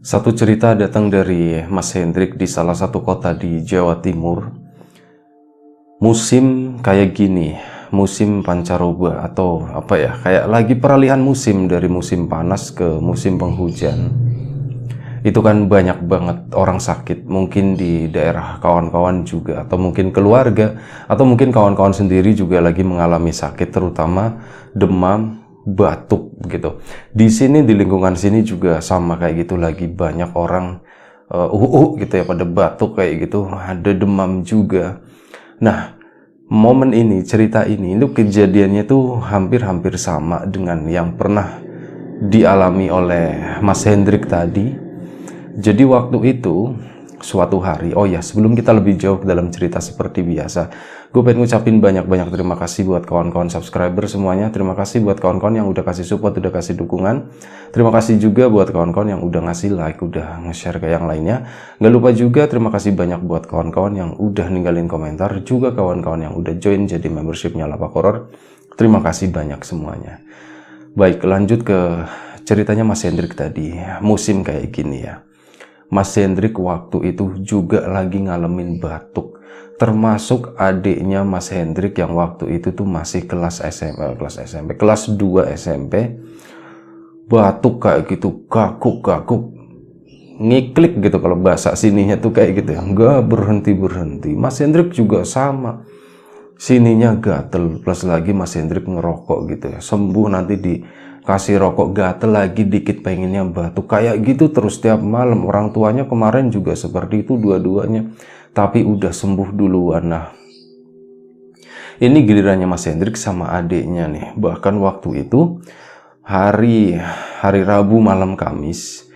Satu cerita datang dari Mas Hendrik di salah satu kota di Jawa Timur. Musim kayak gini, musim pancaroba atau apa ya, kayak lagi peralihan musim dari musim panas ke musim penghujan. Itu kan banyak banget orang sakit, mungkin di daerah kawan-kawan juga, atau mungkin keluarga, atau mungkin kawan-kawan sendiri juga lagi mengalami sakit, terutama demam, batuk gitu. Di sini di lingkungan sini juga sama kayak gitu, lagi banyak orang gitu ya, pada batuk kayak gitu, ada demam juga. Nah, momen ini, cerita ini, itu kejadiannya tuh hampir-hampir sama dengan yang pernah dialami oleh Mas Hendrik tadi. Jadi waktu itu, suatu hari, oh ya, sebelum kita lebih jauh ke dalam cerita seperti biasa, gue pengen ngucapin banyak-banyak terima kasih buat kawan-kawan subscriber semuanya. Terima kasih buat kawan-kawan yang udah kasih support, udah kasih dukungan. Terima kasih juga buat kawan-kawan yang udah ngasih like, udah nge-share ke yang lainnya. Gak lupa juga terima kasih banyak buat kawan-kawan yang udah ninggalin komentar, juga kawan-kawan yang udah join jadi membershipnya Lapak Horor. Terima kasih banyak semuanya. Baik, lanjut ke ceritanya Mas Hendrik tadi. Musim kayak gini ya. Mas Hendrik waktu itu juga lagi ngalamin batuk, termasuk adiknya Mas Hendrik yang waktu itu tuh masih kelas SMP, kelas 2 SMP, batuk kayak gitu, gaguk-gaguk, ngiklik gitu kalau bahasa sininya tuh kayak gitu ya, nggak berhenti-berhenti. Mas Hendrik juga sama, sininya gatel, plus lagi Mas Hendrik ngerokok gitu ya, sembuh nanti dikasih rokok, gatel lagi dikit, pengennya batuk kayak gitu terus tiap malam. Orang tuanya kemarin juga seperti itu dua-duanya, tapi udah sembuh duluan. Nah, ini gilirannya Mas Hendrik sama adiknya nih. Bahkan waktu itu hari Rabu malam Kamis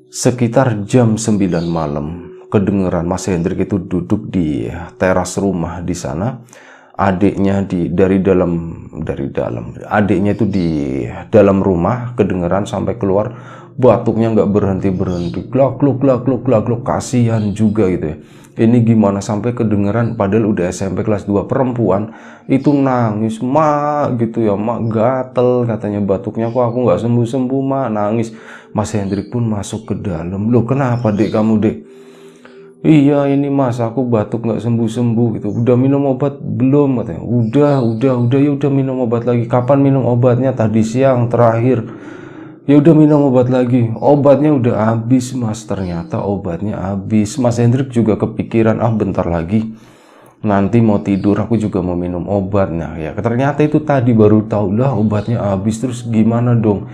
sekitar jam 9 malam kedengeran Mas Hendrik itu duduk di teras rumah di sana. Adiknya dari dalam adiknya itu di dalam rumah kedengeran sampai keluar, batuknya nggak berhenti glak gluk, kasihan juga gitu ya. Ini gimana sampai kedengeran, padahal udah SMP kelas 2, perempuan itu nangis, mak gitu ya, mak gatel katanya, batuknya kok aku nggak sembuh mak, nangis. Mas Hendrik pun masuk ke dalam. Loh, kenapa dek kamu dek? Iya ini mas, aku batuk nggak sembuh gitu. Udah minum obat belum katanya? Udah ya udah minum obat lagi. Kapan minum obatnya? Tadi siang terakhir. Ya udah minum obat lagi. Obatnya udah habis mas, ternyata obatnya habis. Mas Hendrik juga kepikiran, bentar lagi nanti mau tidur aku juga mau minum obatnya. Ya ternyata itu tadi baru tahu lah obatnya habis. Terus gimana dong?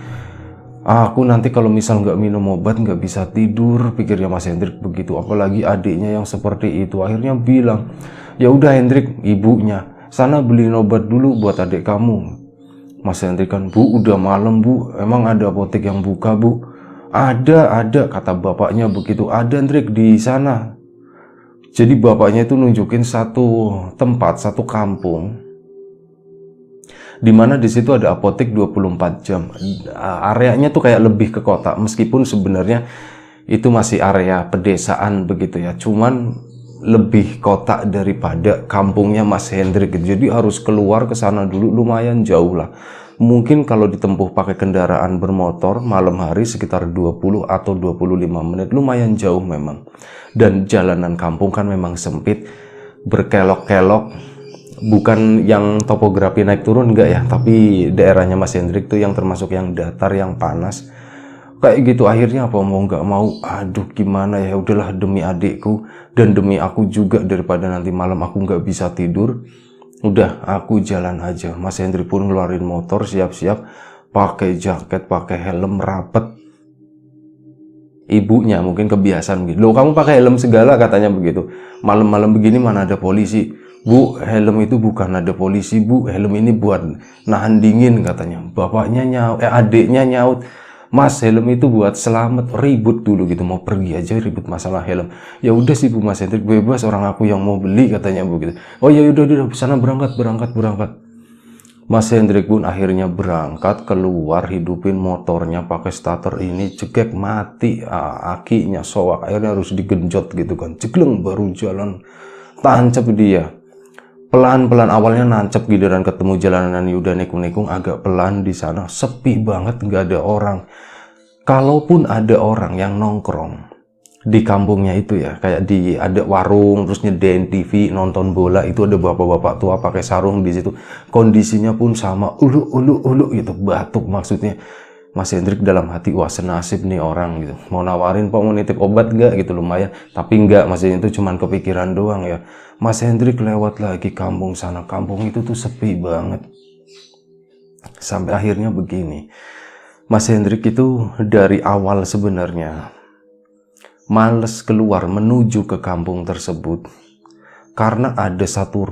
Aku nanti kalau misal nggak minum obat nggak bisa tidur, pikirnya Mas Hendrik begitu. Apalagi adiknya yang seperti itu. Akhirnya bilang, ya udah Hendrik, ibunya, sana beliin obat dulu buat adik kamu. Mas Hendrik kan, bu udah malam bu, emang ada apotek yang buka bu? Ada, kata bapaknya begitu. Ada Hendrik di sana. Jadi bapaknya itu nunjukin satu tempat, satu kampung, dimana di situ ada apotek 24 jam. Areanya tuh kayak lebih ke kota, meskipun sebenarnya itu masih area pedesaan begitu ya, cuman lebih kota daripada kampungnya Mas Hendrik. Jadi harus keluar ke sana dulu, lumayan jauh lah. Mungkin kalau ditempuh pakai kendaraan bermotor malam hari sekitar 20 atau 25 menit, lumayan jauh memang. Dan jalanan kampung kan memang sempit, berkelok-kelok. Bukan yang topografi naik turun enggak ya, tapi daerahnya Mas Hendrik tuh yang termasuk yang datar, yang panas kayak gitu. Akhirnya apa mau nggak mau, aduh gimana ya, udahlah demi adikku dan demi aku juga, daripada nanti malam aku nggak bisa tidur, udah aku jalan aja. Mas Hendrik pun ngeluarin motor, siap-siap pakai jaket, pakai helm rapet. Ibunya mungkin kebiasaan gitu, loh kamu pakai helm segala katanya begitu, malam-malam begini mana ada polisi. Bu, helm itu bukan ada polisi bu, helm ini buat nahan dingin katanya. Bapaknya nyaut, adiknya nyaut, mas helm itu buat selamat. Ribut dulu gitu, mau pergi aja ribut masalah helm. Ya udah sih bu, Mas Hendrik bebas, orang aku yang mau beli katanya begitu. Oh ya udah sana berangkat. Mas Hendrik pun akhirnya berangkat keluar, hidupin motornya pakai starter ini, cekek mati, akinya soak, akhirnya harus digenjot gitu kan, cekleng baru jalan, tancap dia. Pelan-pelan awalnya nancep, giliran ketemu jalanan udah nekung-nekung agak pelan, di sana sepi banget, nggak ada orang. kalaupun ada orang yang nongkrong di kampungnya itu ya, kayak ada warung terus nyedain TV nonton bola, itu ada bapak-bapak tua pakai sarung di situ, kondisinya pun sama ulu gitu, batuk maksudnya. Mas Hendrik dalam hati, wah senasib nih orang gitu, mau nawarin Pak, mau nitip obat gak gitu, lumayan. Tapi enggak, maksudnya itu cuman kepikiran doang ya. Mas Hendrik lewat lagi kampung sana, kampung itu tuh sepi banget. Sampai akhirnya begini, Mas Hendrik itu dari awal sebenarnya males keluar menuju ke kampung tersebut karena ada satu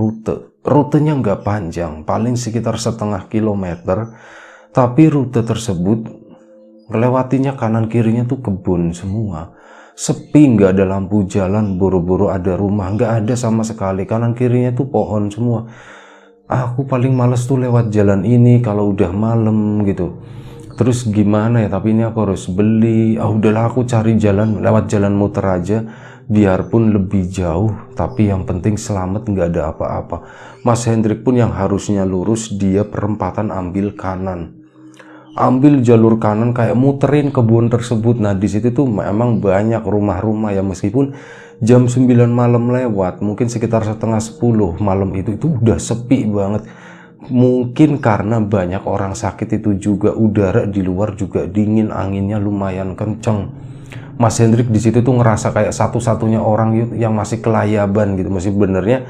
rutenya nggak panjang, paling sekitar 0,5 kilometer, tapi rute tersebut ngelewatinya kanan kirinya tuh kebun semua, sepi, nggak ada lampu jalan, buru-buru ada rumah, nggak ada sama sekali, kanan kirinya tuh pohon semua. Aku paling males tuh lewat jalan ini kalau udah malam gitu. Terus gimana ya, tapi ini aku harus beli. Udahlah aku cari jalan, lewat jalan muter aja, biarpun lebih jauh, tapi yang penting selamat, nggak ada apa-apa. Mas Hendrik pun yang harusnya lurus, dia perempatan ambil kanan. Ambil jalur kanan kayak muterin kebun tersebut. Nah di situ tuh memang banyak rumah-rumah ya, meskipun jam 9 malam lewat, mungkin sekitar 9:30 malam itu udah sepi banget. Mungkin karena banyak orang sakit itu juga, udara di luar juga dingin, anginnya lumayan kenceng. Mas Hendrik di situ tuh ngerasa kayak satu-satunya orang yang masih kelayaban gitu. Masih benernya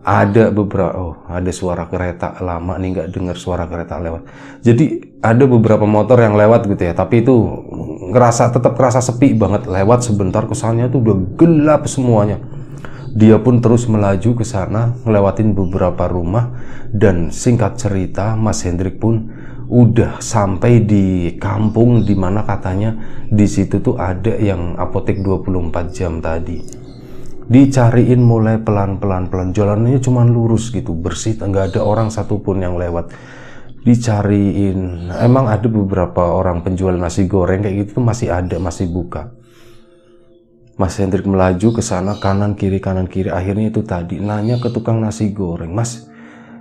ada beberapa, ada suara kereta, lama nih nggak dengar suara kereta lewat. Jadi ada beberapa motor yang lewat gitu ya, tapi itu tetap kerasa sepi banget. Lewat sebentar kesannya tuh udah gelap semuanya. Dia pun terus melaju ke sana, ngelewatin beberapa rumah, dan singkat cerita Mas Hendrik pun udah sampai di kampung dimana katanya di situ tuh ada yang apotek 24 jam tadi. Dicariin mulai pelan-pelan, jalannya cuma lurus gitu, bersih, nggak ada orang satupun yang lewat. Dicariin, emang ada beberapa orang penjual nasi goreng kayak gitu tuh masih ada, masih buka. Mas Hendrik melaju ke sana, kanan kiri, akhirnya itu tadi nanya ke tukang nasi goreng, "Mas,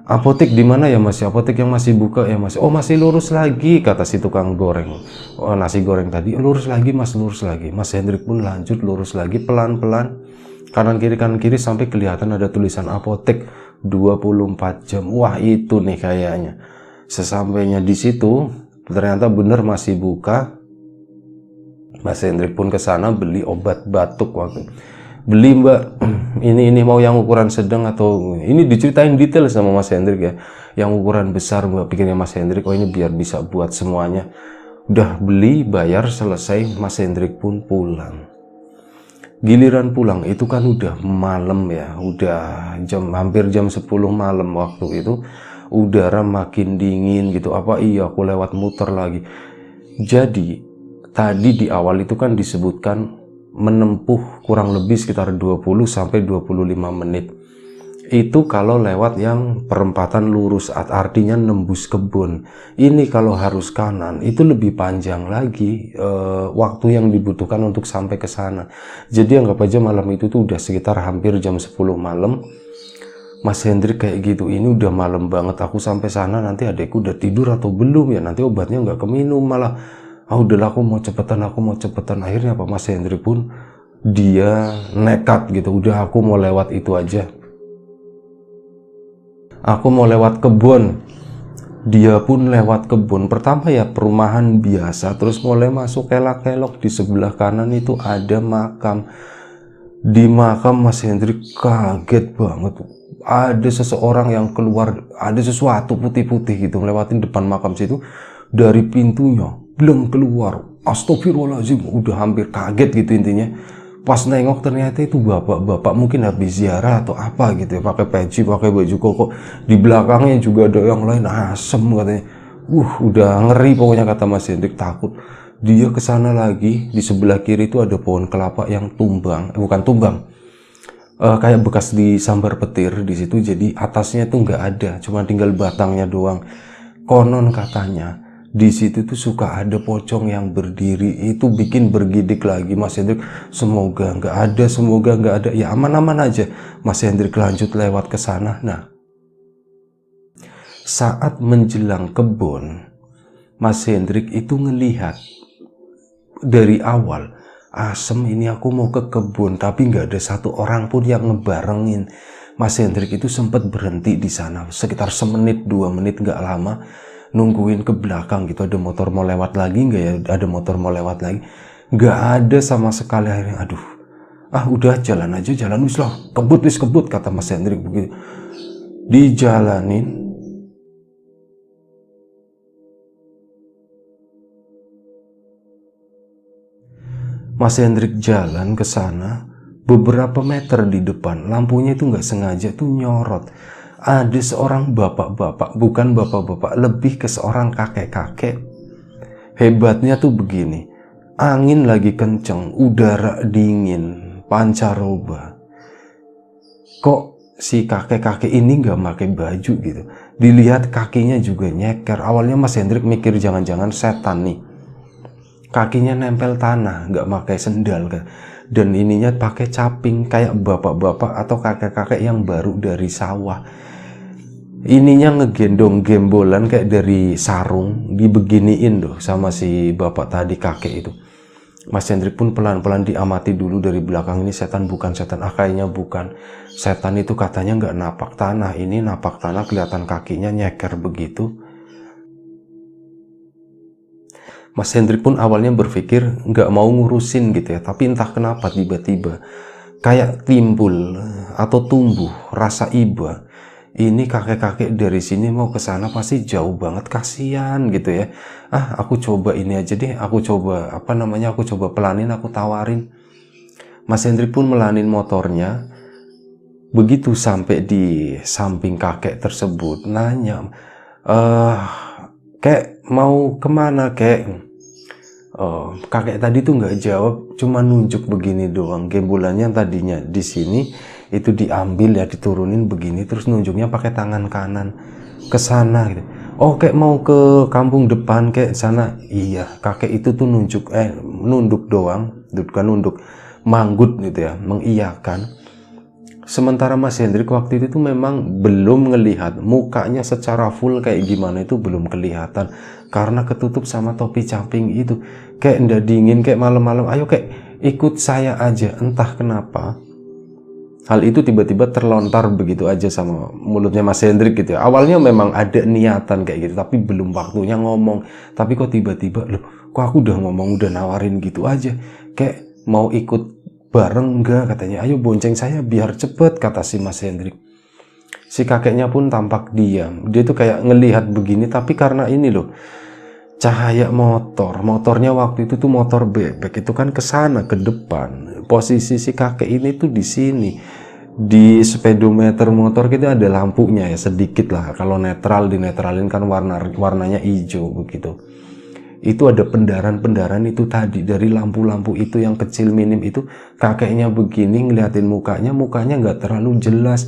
apotek di mana ya Mas? Apotek yang masih buka ya Mas?" "Oh masih lurus lagi," kata si tukang goreng. Oh nasi goreng tadi, "Lurus lagi Mas, lurus lagi." Mas Hendrik pun lanjut lurus lagi pelan-pelan, kanan kiri sampai kelihatan ada tulisan apotek 24 jam. Wah itu nih kayaknya. Sesampainya di situ ternyata bener masih buka. Mas Hendrik pun ke sana beli obat batuk waktu. "Beli Mbak, ini mau yang ukuran sedang atau..." Ini diceritain detail sama Mas Hendrik ya. "Yang ukuran besar Mbak," pikirnya Mas Hendrik. "Oh ini biar bisa buat semuanya." Udah beli, bayar, selesai, Mas Hendrik pun pulang. Giliran pulang itu kan udah malam ya, udah hampir jam 10 malam waktu itu. Udara makin dingin gitu. Apa iya aku lewat muter lagi. Jadi tadi di awal itu kan disebutkan menempuh kurang lebih sekitar 20-25 menit. Itu kalau lewat yang perempatan lurus, artinya nembus kebun. Ini kalau harus kanan, itu lebih panjang lagi waktu yang dibutuhkan untuk sampai ke sana. Jadi anggap aja malam itu tuh udah sekitar hampir jam 10 malam. Mas Hendrik kayak gitu, ini udah malam banget, aku sampai sana nanti adekku udah tidur atau belum ya, nanti obatnya nggak keminum malah. Udahlah aku mau cepetan. Akhirnya apa, Mas Hendrik pun dia nekat gitu, udah aku mau lewat itu aja, aku mau lewat kebun. Dia pun lewat kebun. Pertama ya perumahan biasa, terus mulai masuk kelak-kelok. Di sebelah kanan itu ada makam. Di makam Mas Hendrik kaget banget, ada seseorang yang keluar, ada sesuatu putih-putih gitu ngelewatin depan makam situ. Dari pintunya belum keluar, astagfirullahaladzim, udah hampir kaget gitu intinya. Pas nengok ternyata itu bapak-bapak mungkin habis ziarah atau apa gitu ya, pakai peci, pakai baju koko. Di belakangnya juga ada yang lain, asem katanya. Udah ngeri pokoknya kata Mas Hendrik, takut. Dia kesana lagi, di sebelah kiri itu ada pohon kelapa yang tumbang, bukan tumbang, kayak bekas disambar petir di situ. Jadi atasnya tuh nggak ada, cuma tinggal batangnya doang. Konon katanya di situ tuh suka ada pocong yang berdiri, itu bikin bergidik lagi. Mas Hendrik, semoga nggak ada, ya aman-aman aja. Mas Hendrik lanjut lewat ke sana. Nah, saat menjelang kebun, Mas Hendrik itu ngelihat dari awal, Asem ini aku mau ke kebun, tapi nggak ada satu orang pun yang ngebarengin. Mas Hendrik itu sempat berhenti di sana sekitar semenit 2 menit, nggak lama, nungguin ke belakang gitu, ada motor mau lewat lagi nggak ya, ada motor mau lewat lagi, nggak ada sama sekali. Akhirnya aduh, udah jalan aja, jalan wis lah, kebut kata Mas Hendrik begitu. Dijalanin, Mas Hendrik jalan ke sana, beberapa meter di depan, lampunya itu nggak sengaja tuh nyorot. Ada seorang bapak-bapak, bukan bapak-bapak, lebih ke seorang kakek-kakek. Hebatnya tuh begini, angin lagi kenceng, udara dingin, pancaroba. Kok si kakek-kakek ini nggak pakai baju gitu? Dilihat kakinya juga nyeker. Awalnya Mas Hendrik mikir jangan-jangan setan nih. Kakinya nempel tanah, nggak pakai sendal kan, dan ininya pakai caping kayak bapak-bapak atau kakek-kakek yang baru dari sawah. Ininya ngegendong gembolan kayak dari sarung, dibeginiin loh sama si bapak tadi, kakek itu. Mas Hendrik pun pelan-pelan diamati dulu dari belakang, ini setan bukan setan, kayaknya bukan setan, itu katanya nggak napak tanah, ini napak tanah, kelihatan kakinya nyeker begitu. Mas Hendrik pun awalnya berpikir nggak mau ngurusin gitu ya, tapi entah kenapa tiba-tiba kayak timbul atau tumbuh rasa iba. Ini kakek-kakek dari sini mau ke sana pasti jauh banget, kasihan gitu ya. Aku coba ini aja deh, aku coba aku coba pelanin, aku tawarin. Mas Hendrik pun melanin motornya. Begitu sampai di samping kakek tersebut, nanya, kek mau kemana kek? Kakek tadi tuh nggak jawab, cuma nunjuk begini doang. Gembolannya tadinya di sini itu diambil ya, diturunin begini, terus nunjuknya pakai tangan kanan ke sana gitu. Kek mau ke kampung depan kek sana. Iya, kakek itu tuh nunduk doang, bukan nunduk, manggut gitu ya, mengiyakan. Sementara Mas Hendrik waktu itu tuh memang belum ngelihat mukanya secara full kayak gimana, itu belum kelihatan karena ketutup sama topi caping itu. Kayak ndak dingin, kayak malam-malam, ayo kayak ikut saya aja. Entah kenapa hal itu tiba-tiba terlontar begitu aja sama mulutnya Mas Hendrik gitu ya. Awalnya memang ada niatan kayak gitu, tapi belum waktunya ngomong. Tapi kok tiba-tiba, loh kok aku udah ngomong, udah nawarin gitu aja, kayak mau ikut bareng enggak, katanya, ayo bonceng saya biar cepet, kata si Mas Hendrik. Si kakeknya pun tampak diam, dia tuh kayak ngelihat begini, tapi karena ini loh, cahaya motornya waktu itu tuh motor bebek itu kan kesana ke depan, posisi si kakek ini tuh di sini, di speedometer motor kita ada lampunya ya sedikit lah, kalau netral dinetralin kan warnanya hijau begitu. Itu ada pendaran itu tadi dari lampu-lampu itu yang kecil minim itu. Kakeknya begini ngeliatin mukanya nggak terlalu jelas.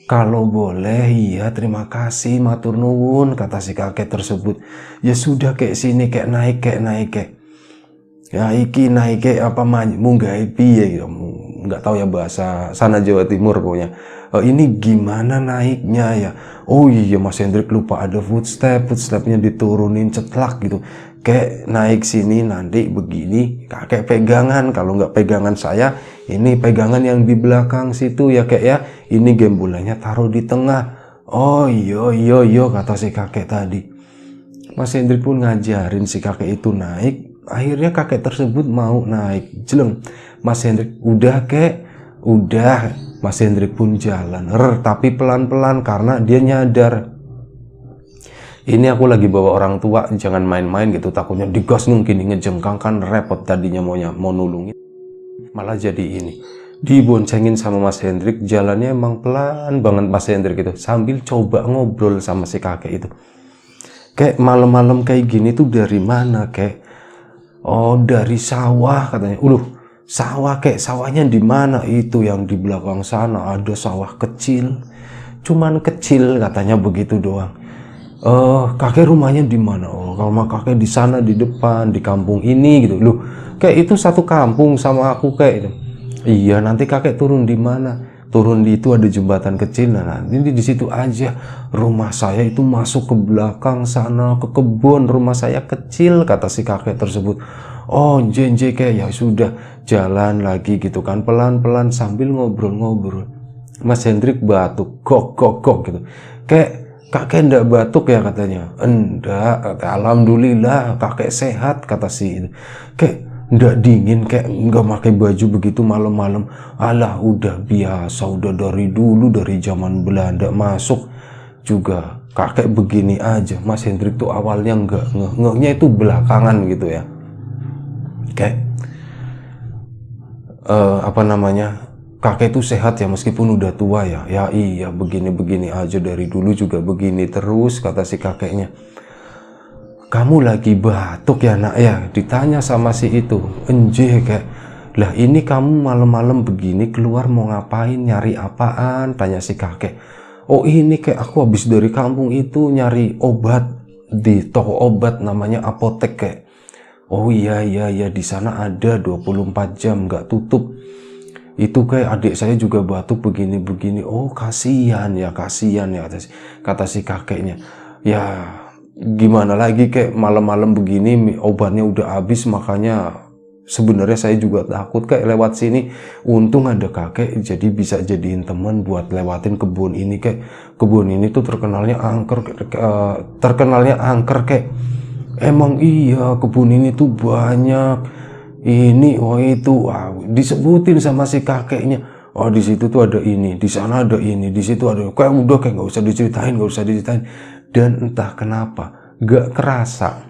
Kalau boleh, iya terima kasih, matur nuwun, kata si kakek tersebut. Ya sudah kek sini, kek naik kek. Ya iki naik kek apa munggah piye gitu. Nggak tahu ya bahasa sana Jawa Timur pokoknya. Ini gimana naiknya ya? Oh iya Mas Hendrik lupa ada footstepnya diturunin cetlak gitu. Kayak naik sini nanti begini, kakek pegangan, kalau nggak pegangan saya, ini pegangan yang di belakang situ ya kek ya, ini gembolannya taruh di tengah. Oh iya kata si kakek tadi. Mas Hendrik pun ngajarin si kakek itu naik. Akhirnya kakek tersebut mau naik, jeleng. Mas Hendrik, udah kek, udah. Mas Hendrik pun jalan, tapi pelan-pelan karena dia nyadar, ini aku lagi bawa orang tua, jangan main-main gitu, takutnya digas gini ngejengkang kan repot, tadinya mau nulungin malah jadi ini. Diboncengin sama Mas Hendrik, jalannya emang pelan banget Mas Hendrik itu, sambil coba ngobrol sama si kakek itu. Kayak malam-malam kayak gini tuh dari mana kek? Oh dari sawah, katanya. Sawah kek, sawahnya di mana? Itu yang di belakang sana ada sawah kecil, cuman kecil katanya begitu doang. Kakek rumahnya di mana? Rumah kakek di sana di depan, di kampung ini gitu. Loh, kayak itu satu kampung sama aku kayak itu. Iya, nanti kakek turun di mana? Turun di itu ada jembatan kecil. Nah, nanti di situ aja. Rumah saya itu masuk ke belakang sana, ke kebun. Rumah saya kecil, kata si kakek tersebut. Oh jenje kayak ya sudah jalan lagi gitu kan, pelan-pelan sambil ngobrol-ngobrol. Mas Hendrik batuk, gok gitu. Kayak kakek ndak batuk ya katanya. Enggak, kata alhamdulillah kakek sehat kata si itu. Kayak ndak dingin, kayak nggak pakai baju begitu malam-malam. Alah udah biasa, udah dari dulu, dari zaman Belanda masuk juga kakek begini aja. Mas Hendrik tuh awalnya ngehnya itu belakangan gitu ya. Kayak apa namanya, kakek itu sehat ya meskipun udah tua ya. Ya iya begini-begini aja dari dulu juga begini terus kata si kakeknya. Kamu lagi batuk ya nak ya, ditanya sama si itu. Enjeh kayak, lah ini kamu malam-malam begini keluar mau ngapain, nyari apaan, tanya si kakek. Oh ini kayak aku habis dari kampung itu nyari obat di toko obat namanya apotek kayak. Oh iya di sana ada 24 jam nggak tutup. Itu kayak adik saya juga batuk begini-begini. Oh kasihan ya kata si kakeknya. Ya gimana lagi kayak malam-malam begini obatnya udah habis, makanya sebenarnya saya juga takut kayak lewat sini. Untung ada kakek jadi bisa jadiin teman buat lewatin kebun ini. Kayak kebun ini tuh terkenalnya angker kayak. Emang iya kebun ini tuh banyak ini, oh itu, disebutin sama si kakeknya. Oh di situ tuh ada ini, di sana ada ini, di situ ada. Kayak udah kayak nggak usah diceritain. Dan entah kenapa nggak kerasa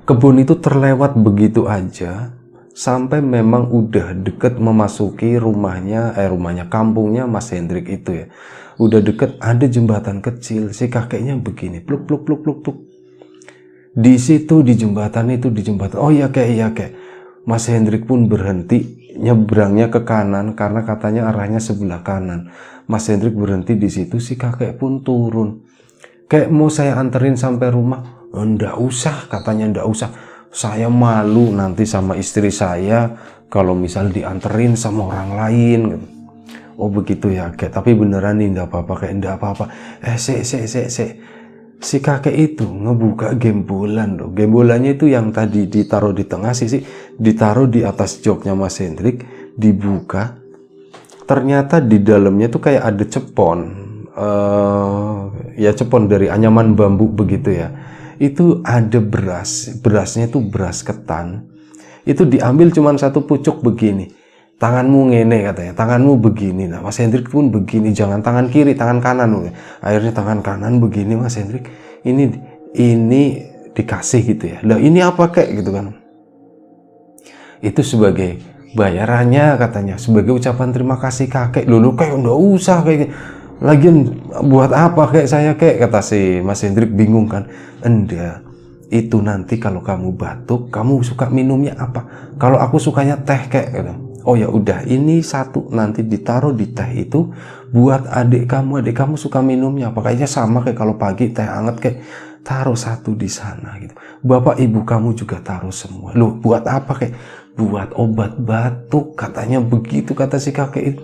kebun itu terlewat begitu aja sampai memang udah deket memasuki rumahnya kampungnya Mas Hendrik itu ya. Udah deket ada jembatan kecil, si kakeknya begini, pluk. Di situ di jembatan, oh iya kayak Mas Hendrik pun berhenti, nyebrangnya ke kanan karena katanya arahnya sebelah kanan. Mas Hendrik berhenti di situ, si kakek pun turun. Kayak mau saya anterin sampai rumah. Ndak usah katanya, ndak usah. Saya malu nanti sama istri saya kalau misal dianterin sama orang lain. Oh begitu ya kayak, tapi beneran nih ndak apa-apa kayak, ndak apa-apa. Si kakek itu ngebuka gembolan loh. Gembolannya itu yang tadi ditaruh di tengah sisi, ditaruh di atas joknya Mas Hendrik, dibuka. Ternyata di dalamnya tuh kayak ada cepon. Ya cepon dari anyaman bambu begitu ya. Itu ada berasnya itu beras ketan. Itu diambil cuma satu pucuk begini. Tanganmu ngene katanya, tanganmu begini. Nah Mas Hendrik pun begini, jangan tangan kiri, tangan kanan. Akhirnya tangan kanan begini Mas Hendrik. Ini dikasih gitu ya. Lah ini apa kek gitu kan. Itu sebagai bayarannya katanya, sebagai ucapan terima kasih kakek. Lulu kayak nggak usah kayak. Lagian buat apa kayak saya kayak, kata si Mas Hendrik bingung kan. Enggak. Itu nanti kalau kamu batuk, kamu suka minumnya apa? Kalau aku sukanya teh kayak gitu. Oh ya udah, ini satu nanti ditaruh di teh itu buat adik kamu suka minumnya apa? Kayaknya sama kayak kalau pagi teh hangat kayak, taruh satu di sana gitu. Bapak ibu kamu juga taruh semua. Loh buat apa kayak? Buat obat batuk katanya begitu kata si kakek itu.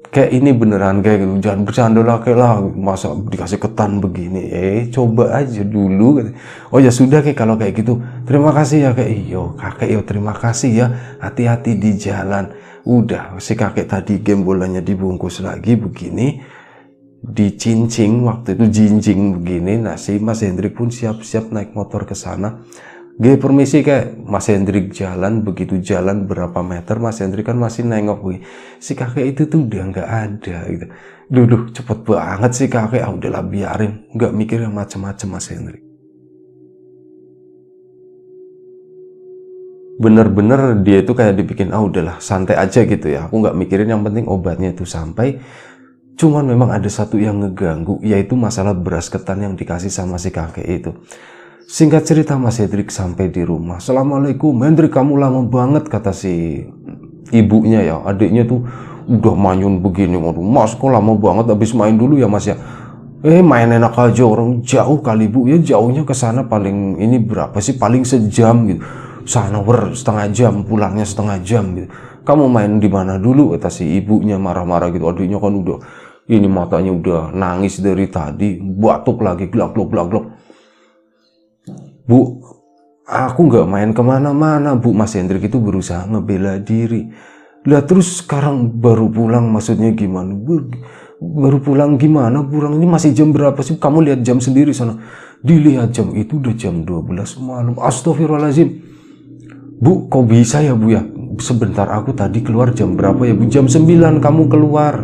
Kayak ini beneran kayak gitu, jangan bercanda lah kayak lah, masa dikasih ketan begini, coba aja dulu. Oh ya sudah kayak kalau kayak gitu, terima kasih ya kayak, iyo kakek yo terima kasih ya, hati-hati di jalan. Udah si kakek tadi gembolannya dibungkus lagi begini, dicincing, waktu itu jinjing begini. Nah si Mas Hendrik pun siap-siap naik motor ke sana. Permisi kayak, Mas Hendrik jalan, begitu jalan berapa meter Mas Hendrik kan masih nengok begini. Si kakek itu tuh udah nggak ada gitu. Duh cepet banget sih kakek, udahlah biarin, nggak mikir yang macem-macem Mas Hendrik. Bener-bener dia itu kayak dibikin, udahlah santai aja gitu ya, aku nggak mikirin, yang penting obatnya itu sampai. Cuman memang ada satu yang ngeganggu, yaitu masalah beras ketan yang dikasih sama si kakek itu. Singkat cerita Mas Hendrik sampai di rumah. Assalamualaikum Hendrik, kamu lama banget kata si ibunya ya. Adiknya tuh udah manyun begini. Waduh Mas kok lama banget, habis main dulu ya Mas ya. Main enak aja, orang jauh kali Bu ya, jauhnya ke sana paling ini berapa sih, paling sejam gitu. Sana setengah jam, pulangnya setengah jam gitu. Kamu main di mana dulu kata si ibunya, marah-marah gitu. Adiknya kan udah ini matanya udah nangis dari tadi, batuk lagi glak. Bu, Aku nggak main kemana-mana, Bu. Mas Hendrik itu berusaha ngebela diri. Lah terus sekarang baru pulang, maksudnya gimana? Baru pulang gimana? Pulang ini masih jam berapa sih? Kamu lihat jam sendiri sana. Dilihat jam itu udah jam 12 malam. Astagfirullahaladzim. Bu, kok bisa ya, Bu ya? Sebentar, aku tadi keluar jam berapa ya, Bu? Jam 9 kamu keluar.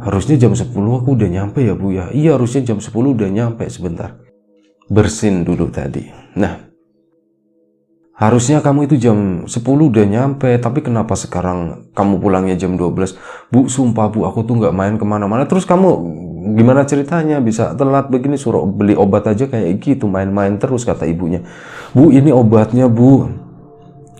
Harusnya jam 10 aku udah nyampe ya, Bu ya? Iya, harusnya jam 10 udah nyampe. Sebentar. Bersin dulu tadi. Nah, harusnya kamu itu jam 10 udah nyampe, tapi kenapa sekarang kamu pulangnya jam 12? Bu, sumpah Bu, aku tuh nggak main kemana-mana. Terus kamu gimana ceritanya bisa telat begini? Suruh beli obat aja kayak gitu, main-main terus, kata ibunya. Bu, ini obatnya, Bu.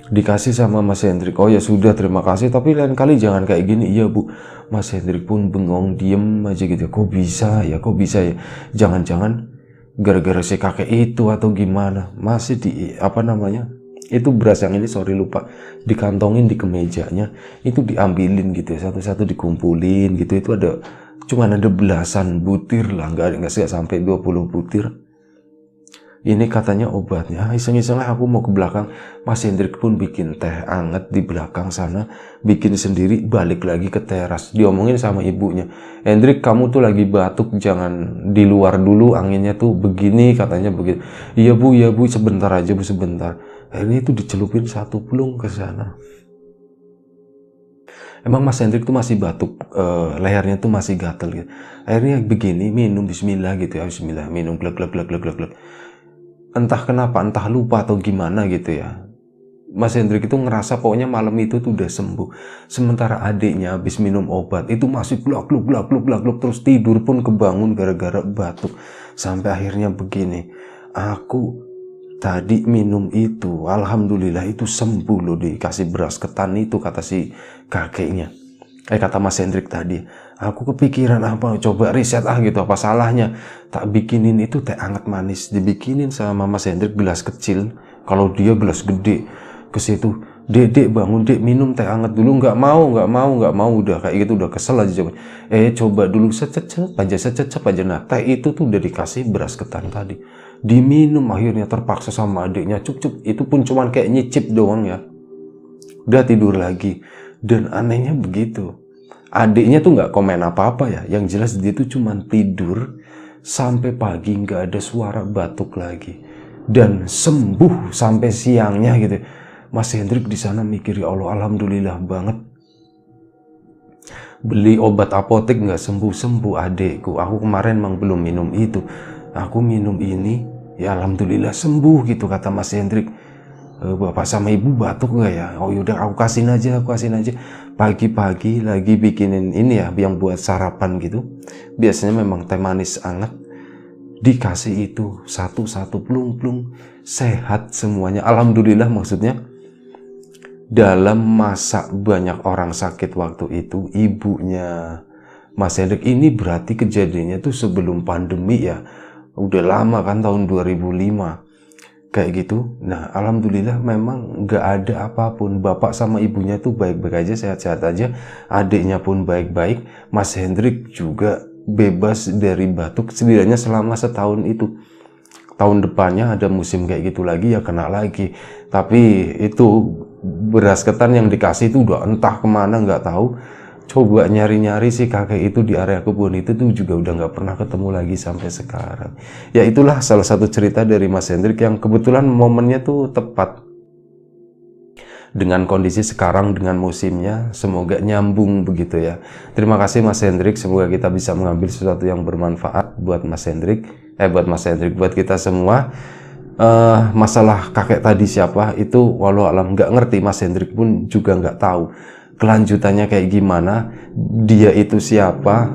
Dikasih sama Mas Hendrik. Oh ya sudah, terima kasih, tapi lain kali jangan kayak gini. Iya, Bu. Mas Hendrik pun bengong, diem aja gitu. Kok bisa ya, kok bisa ya? Jangan-jangan gara-gara si kakek itu atau gimana? Masih itu beras yang ini, sorry lupa, dikantongin di kemejanya, itu diambilin gitu ya, satu-satu dikumpulin gitu. Itu cuman ada belasan butir lah, nggak sampai 20 butir. Ini katanya obatnya. Iseng-iseng lah aku mau ke belakang. Mas Hendrik pun bikin teh anget di belakang sana, bikin sendiri, balik lagi ke teras. Diomongin sama ibunya, Hendrik, kamu tuh lagi batuk, jangan di luar dulu, anginnya tuh begini, katanya begitu. Iya Bu, sebentar aja Bu, sebentar. Akhirnya itu dicelupin satu pelung ke sana. Emang Mas Hendrik tuh masih batuk, lehernya tuh masih gatel gitu. Akhirnya begini, minum bismillah gitu ya, bismillah, minum glek. Entah kenapa, entah lupa atau gimana gitu ya, Mas Hendrik itu ngerasa pokoknya malam itu tuh udah sembuh. Sementara adiknya habis minum obat itu masih glak terus tidur pun kebangun gara-gara batuk. Sampai akhirnya begini, aku tadi minum itu, alhamdulillah itu sembuh loh, dikasih beras ketan itu, kata si kakeknya. Kata Mas Hendrik tadi, aku kepikiran apa, coba riset gitu, apa salahnya tak bikinin itu teh hangat manis, dibikinin sama Mas Hendrik gelas kecil, kalau dia gelas gede. Ke situ, Dek bangun Dek, minum teh hangat dulu. Nggak mau, udah kayak gitu, udah kesel aja. Coba dulu sececep aja. Nah, teh itu tuh udah dikasih beras ketan tadi, diminum. Akhirnya terpaksa sama adiknya cup, itu pun cuman kayak nyicip doang ya, udah tidur lagi. Dan anehnya begitu, adiknya tuh nggak komen apa-apa ya, yang jelas dia tuh cuman tidur sampai pagi, nggak ada suara batuk lagi, dan sembuh sampai siangnya gitu. Mas Hendrik di sana mikir, ya Allah, alhamdulillah banget. Beli obat apotek nggak sembuh adikku. Aku kemarin emang belum minum itu, aku minum ini, ya alhamdulillah sembuh gitu, kata Mas Hendrik. Bapak sama ibu batuk nggak ya? Oh yaudah, aku kasihin aja. Pagi-pagi lagi bikinin ini ya, yang buat sarapan gitu. Biasanya memang teh manis hangat, dikasih itu satu plung, sehat semuanya, alhamdulillah. Maksudnya dalam masa banyak orang sakit waktu itu, ibunya Mas Hendrik ini berarti kejadiannya tuh sebelum pandemi ya, udah lama kan, tahun 2005 kayak gitu. Nah alhamdulillah memang nggak ada apapun, bapak sama ibunya tuh baik-baik aja, sehat-sehat aja, adiknya pun baik-baik. Mas Hendrik juga bebas dari batuk setidaknya selama setahun itu. Tahun depannya ada musim kayak gitu lagi ya kena lagi, tapi itu beras ketan yang dikasih itu udah entah kemana, nggak tahu. Coba nyari-nyari si kakek itu di area kebun itu tuh juga udah nggak pernah ketemu lagi sampai sekarang. Ya itulah salah satu cerita dari Mas Hendrik yang kebetulan momennya tuh tepat dengan kondisi sekarang, dengan musimnya. Semoga nyambung begitu ya. Terima kasih Mas Hendrik, semoga kita bisa mengambil sesuatu yang bermanfaat buat Mas Hendrik, buat kita semua. Masalah kakek tadi siapa itu, walau alam nggak ngerti, Mas Hendrik pun juga nggak tahu kelanjutannya kayak gimana, dia itu siapa,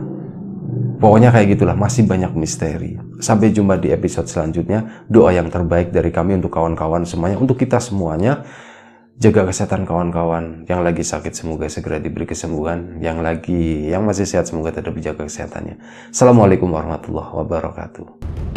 pokoknya kayak gitulah, masih banyak misteri. Sampai jumpa di episode selanjutnya. Doa yang terbaik dari kami untuk kawan-kawan semuanya, untuk kita semuanya. Jaga kesehatan kawan-kawan yang lagi sakit, semoga segera diberi kesembuhan. Yang masih sehat, semoga tetap dijaga kesehatannya. Assalamualaikum warahmatullahi wabarakatuh.